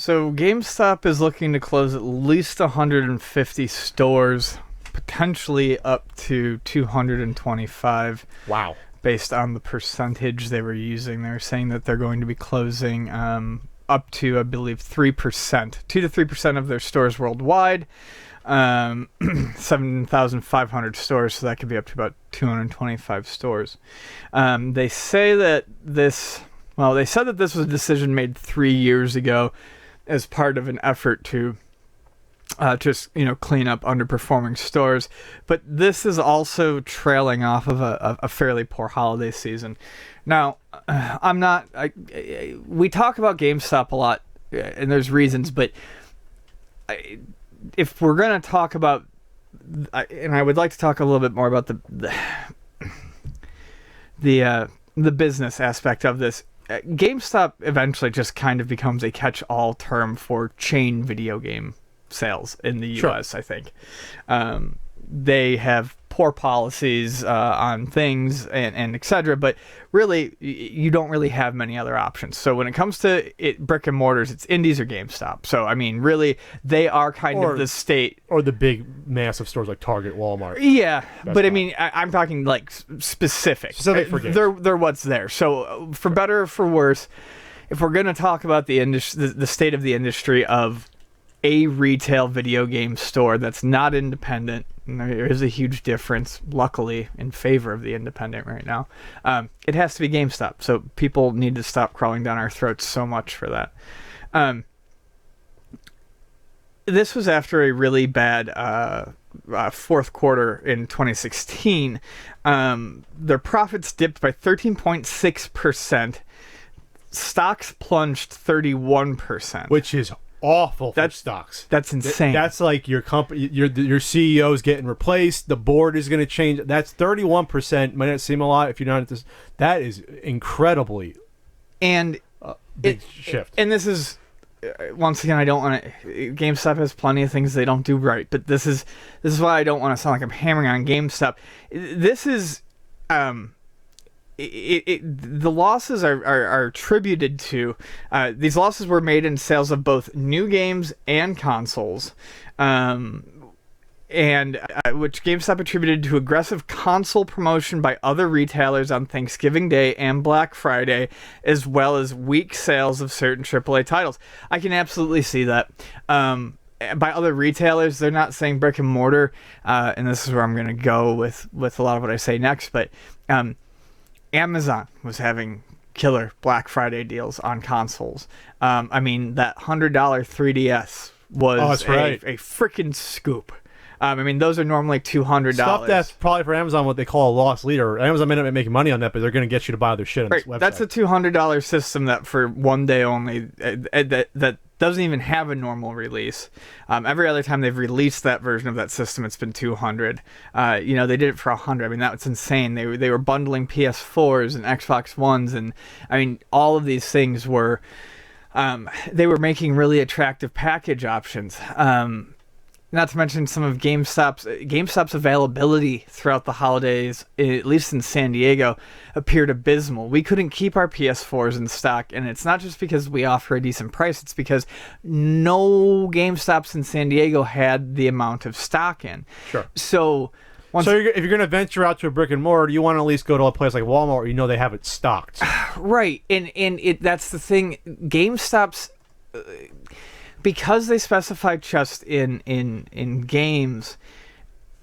So GameStop is looking to close at least 150 stores, potentially up to 225. Wow. Based on the percentage they were using. They're saying that they're going to be closing up to, I believe, 3%, 2 to 3% of their stores worldwide. 7,500 stores, so that could be up to about 225 stores. They say that this was a decision made 3 years ago as part of an effort to just clean up underperforming stores, but this is also trailing off of a fairly poor holiday season. Now, we talk about GameStop a lot, and there's reasons, but if we're gonna talk about, and I would like to talk a little bit more about the business aspect of this. GameStop eventually just kind of becomes a catch-all term for chain video game sales in the U.S. Sure. I think they have poor policies on things and etc. But really, you don't really have many other options. So when it comes to brick and mortars, it's Indies or GameStop. So I mean, really, they are kind of the state or the big massive stores like Target, Walmart. Yeah, but I mean, I'm talking like specific for games. They're what's there. So for better or for worse, if we're gonna talk about the state of the industry of a retail video game store that's not independent, and there is a huge difference, luckily, in favor of the independent right now. It has to be GameStop, so people need to stop crawling down our throats so much for that. This was after a really bad fourth quarter in 2016. Their profits dipped by 13.6%. Stocks plunged 31%. Which is awful for stocks. That's insane. That's like your company, your CEO's getting replaced. The board is going to change. That's 31%. Might not seem a lot if you're not at this. That is incredibly and big shift. And this is once again, I don't want to. GameStop has plenty of things they don't do right, but this is why I don't want to sound like I'm hammering on GameStop. This is the losses are attributed to these losses were made in sales of both new games and consoles, and which GameStop attributed to aggressive console promotion by other retailers on Thanksgiving Day and Black Friday, as well as weak sales of certain AAA titles. I can absolutely see that. By other retailers, they're not saying brick and mortar, and this is where I'm going to go with a lot of what I say next, but Amazon was having killer Black Friday deals on consoles. I mean, that $100 3DS was a freaking scoop. I mean, those are normally $200. Stuff that's probably for Amazon what they call a loss leader. Amazon may not be making money on that, but they're going to get you to buy their shit on this website. That's a $200 system that for one day only, that doesn't even have a normal release. Every other time they've released that version of that system, it's been $200. They did it for $100. I mean, that's insane. They were bundling PS4s and Xbox Ones, and I mean, all of these things were. They were making really attractive package options. Not to mention some of GameStop's availability throughout the holidays, at least in San Diego, appeared abysmal. We couldn't keep our PS4s in stock, and it's not just because we offer a decent price, it's because no GameStops in San Diego had the amount of stock in. Sure. So if you're going to venture out to a brick and mortar, you want to at least go to a place like Walmart where you know they have it stocked. Right, and that's the thing. GameStop's... because they specify just in games,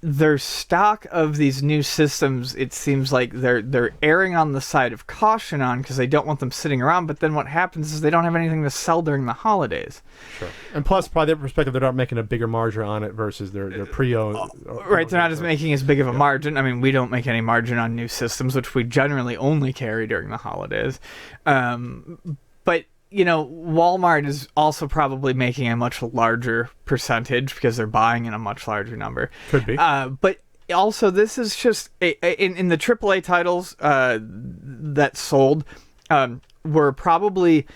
their stock of these new systems, it seems like they're erring on the side of caution on because they don't want them sitting around. But then what happens is they don't have anything to sell during the holidays. Sure. And plus, probably their perspective, they're not making a bigger margin on it versus their pre-owned. Right, they're not as making as big of a margin. I mean, we don't make any margin on new systems, which we generally only carry during the holidays. But Walmart is also probably making a much larger percentage because they're buying in a much larger number. Could be. But also, this is just in the AAA titles that sold were probably,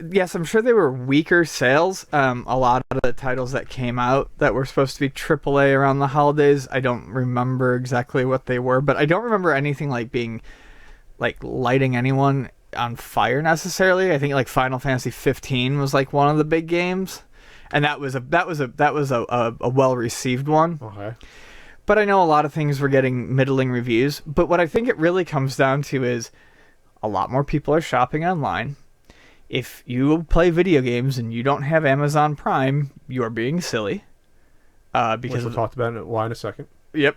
yes, I'm sure they were weaker sales. A lot of the titles that came out that were supposed to be AAA around the holidays, I don't remember exactly what they were, but I don't remember anything like being like lighting anyone on fire necessarily. I think like Final Fantasy 15 was like one of the big games, and that was a well received one. Okay. But I know a lot of things were getting middling reviews. But what I think it really comes down to is a lot more people are shopping online. If you play video games and you don't have Amazon Prime, you are being silly. Because we'll talk about why in a second. Yep.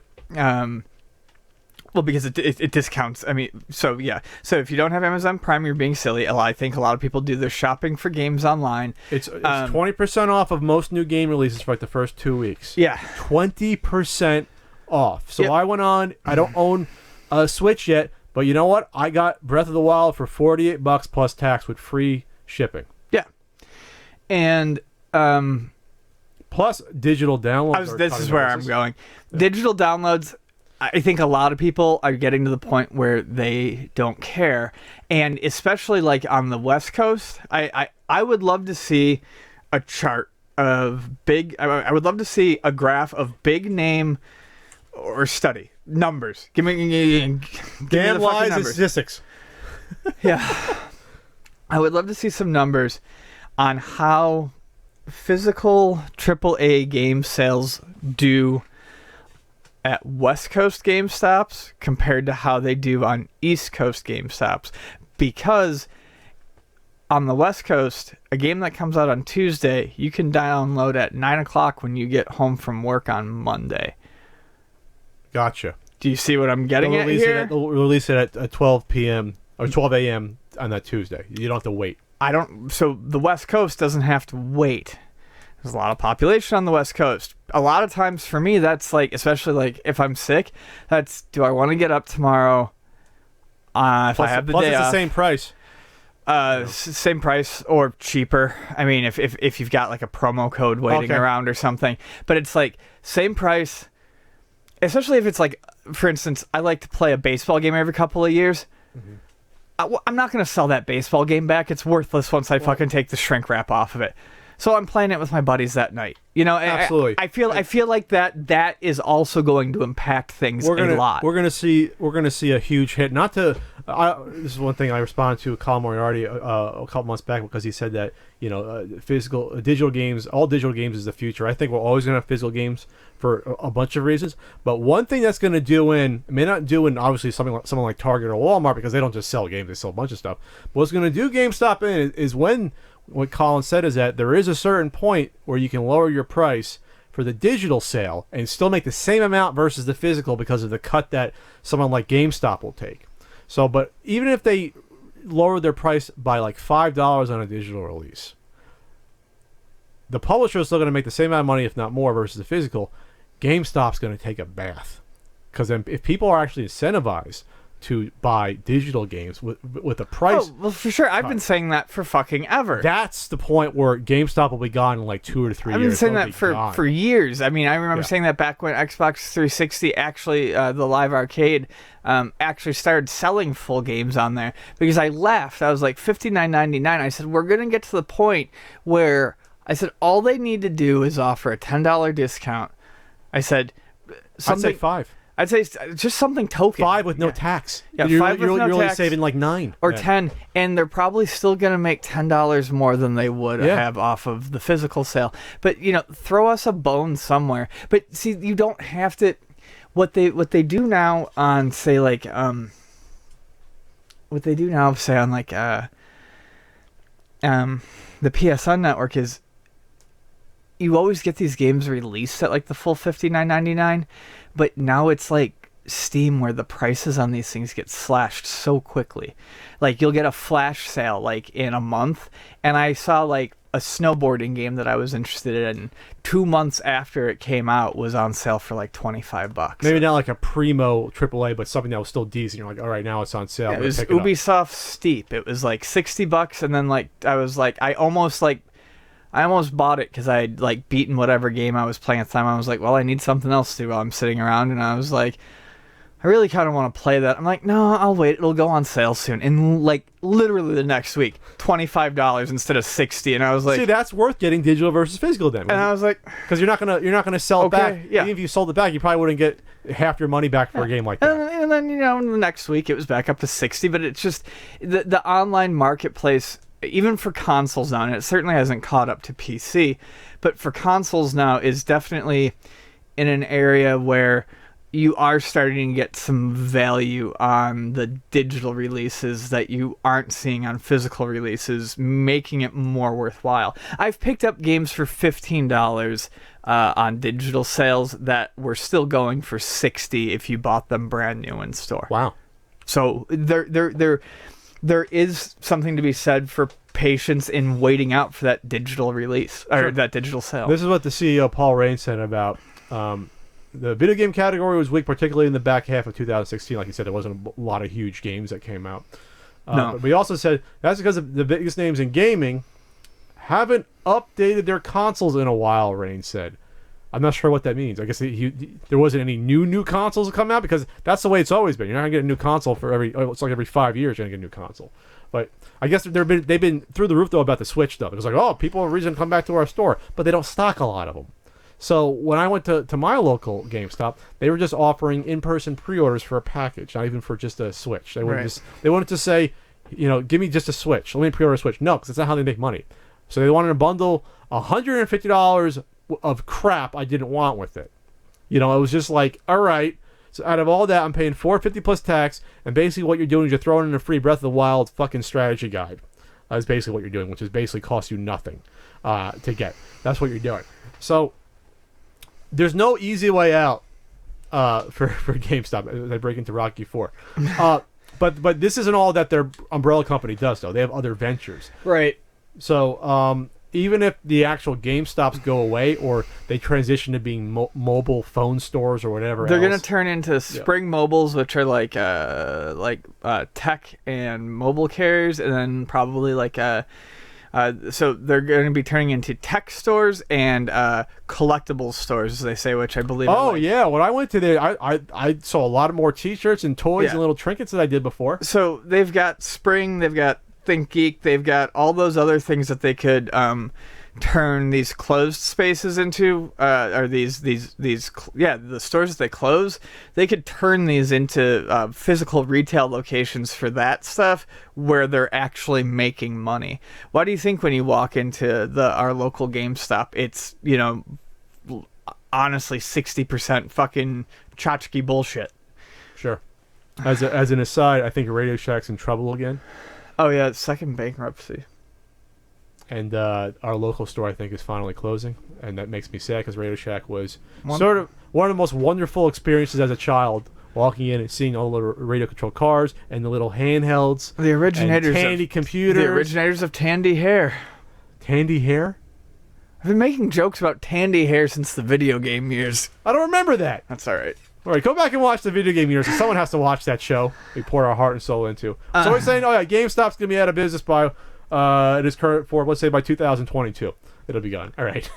Well, because it discounts. I mean, so yeah. So if you don't have Amazon Prime, you're being silly. I think a lot of people do their shopping for games online. It's 20% off of most new game releases for like the first 2 weeks. Yeah. 20% off. So Yep. I went on. I don't own a Switch yet, but you know what? I got Breath of the Wild for $48 plus tax with free shipping. Yeah. And plus digital downloads. this is where I'm going. Yeah. Digital downloads. I think a lot of people are getting to the point where they don't care, and especially like on the West Coast, I would love to see a chart of big. I would love to see a graph of big name or study numbers. Give me damn the lies and numbers. statistics. Yeah, I would love to see some numbers on how physical AAA game sales do at West Coast GameStops compared to how they do on East Coast GameStops, because on the West Coast, a game that comes out on Tuesday, you can download at 9 o'clock when you get home from work on Monday. Gotcha. Do you see what I'm getting at here? They'll release it at 12 p.m. or 12 a.m. on that Tuesday. You don't have to wait. So the West Coast doesn't have to wait. There's a lot of population on the West Coast. A lot of times for me, that's like, especially like if I'm sick, that's, do I want to get up tomorrow if I have the day off? Plus it's the same price. Same price or cheaper. I mean, if you've got like a promo code waiting around or something. But it's like same price, especially if it's like, for instance, I like to play a baseball game every couple of years. Mm-hmm. I'm not going to sell that baseball game back. It's worthless once I fucking take the shrink wrap off of it. So I'm playing it with my buddies that night. You know, absolutely. I feel like that is also going to impact things a lot. We're gonna see a huge hit. Not to this is one thing I responded to Colin Moriarty a couple months back, because he said that, you know, digital games, all digital games is the future. I think we're always gonna have physical games for a bunch of reasons. But one thing that's gonna may not do in obviously someone like Target or Walmart, because they don't just sell games, they sell a bunch of stuff. But what's gonna do GameStop is when what Colin said is that there is a certain point where you can lower your price for the digital sale and still make the same amount versus the physical because of the cut that someone like GameStop will take. So, but even if they lower their price by like $5 on a digital release, the publisher is still going to make the same amount of money, if not more, versus the physical. GameStop's going to take a bath, because then if people are actually incentivized to buy digital games with a price. Oh, well, for sure. I've been saying that for fucking ever. That's the point where GameStop will be gone in like 2 or 3 years. I've been saying that for years. I mean, I remember saying that back when Xbox 360 actually, the Live Arcade, actually started selling full games on there, because I laughed. I was like, $59.99. I said, we're going to get to the point where, I said, all they need to do is offer a $10 discount. I said, something. I'd say $5. I'd say just something token. $5 with no tax. Yeah, you're $5 with no only tax, saving like $9 or $10, and they're probably still gonna make $10 more than they would have off of the physical sale. But you know, throw us a bone somewhere. But see, you don't have to. What they do now on say like the PSN network is, you always get these games released at like the full $59.99, but now it's like Steam, where the prices on these things get slashed so quickly. Like you'll get a flash sale like in a month, and I saw like a snowboarding game that I was interested in 2 months after it came out was on sale for like $25. Maybe not like a primo AAA, but something that was still decent. You're like, all right, now it's on sale. Yeah, it was Ubisoft Steep. It was like $60, and then like I was like, I almost bought it because I had like beaten whatever game I was playing at the time. I was like, well, I need something else to do while I'm sitting around, and I was like, I really kind of want to play that. I'm like, no, I'll wait. It'll go on sale soon. And like literally the next week, $25 instead of 60. And I was like, see, that's worth getting digital versus physical then. and I was like, Because you're not gonna sell it back. yeah. Even if you sold it back, you probably wouldn't get half your money back for a game like that. and then the next week it was back up to 60. But it's just the online marketplace, even for consoles now, and it certainly hasn't caught up to PC, but for consoles now is definitely in an area where you are starting to get some value on the digital releases that you aren't seeing on physical releases, making it more worthwhile. I've picked up games for $15 on digital sales that were still going for $60 if you bought them brand new in store. Wow. So there is something to be said for patience in waiting out for that digital release or that digital sale. This is what the CEO Paul Rain said about the video game category was weak, particularly in the back half of 2016. Like you said, there wasn't a lot of huge games that came out. No. But we also said that's because the biggest names in gaming haven't updated their consoles in a while, Rain said. I'm not sure what that means. I guess there wasn't any new consoles to come out because that's the way it's always been. You're not going to get a new console for every 5 years you're going to get a new console. But I guess they've been through the roof, though, about the Switch stuff. It was like, oh, people have a reason to come back to our store, but they don't stock a lot of them. So when I went to my local GameStop, they were just offering in-person pre-orders for a package, not even for just a Switch. They wanted to say, give me just a Switch. Let me pre-order a Switch. No, because that's not how they make money. So they wanted to bundle $150 of crap I didn't want with it. It was just like, all right. So out of all that, I'm paying $450 plus tax, and basically what you're doing is you're throwing in a free Breath of the Wild fucking strategy guide. That's basically what you're doing, which is basically costs you nothing to get. That's what you're doing. So there's no easy way out for GameStop as I break into Rocky 4. But this isn't all that their umbrella company does, though. They have other ventures. Right. So even if the actual GameStops go away or they transition to being mobile phone stores or whatever they're else, going to turn into Spring Mobiles, which are like tech and mobile carriers, and then probably so they're going to be turning into tech stores and collectibles stores, as they say, which I believe. Oh yeah, when I went to there, I saw a lot of more T-shirts and toys and little trinkets than I did before. So they've got Spring, they've got Think Geek, they've got all those other things that they could turn these closed spaces into, or the stores that they close, they could turn these into physical retail locations for that stuff where they're actually making money. Why do you think when you walk into our local GameStop, it's, honestly 60% fucking tchotchke bullshit? Sure. As an aside, I think Radio Shack's in trouble again. Oh yeah, it's second bankruptcy. And our local store, I think, is finally closing, and that makes me sad because Radio Shack was sort of one of the most wonderful experiences as a child, walking in and seeing all the radio-controlled cars and the little handhelds, the originators and Tandy computers, the originators of Tandy Hair. Tandy Hair? I've been making jokes about Tandy Hair since the video game years. I don't remember that. That's all right. All right, go back and watch the video game years. Someone has to watch that show we pour our heart and soul into. So we're saying, GameStop's going to be out of business by its current form, let's say by 2022. It'll be gone. All right.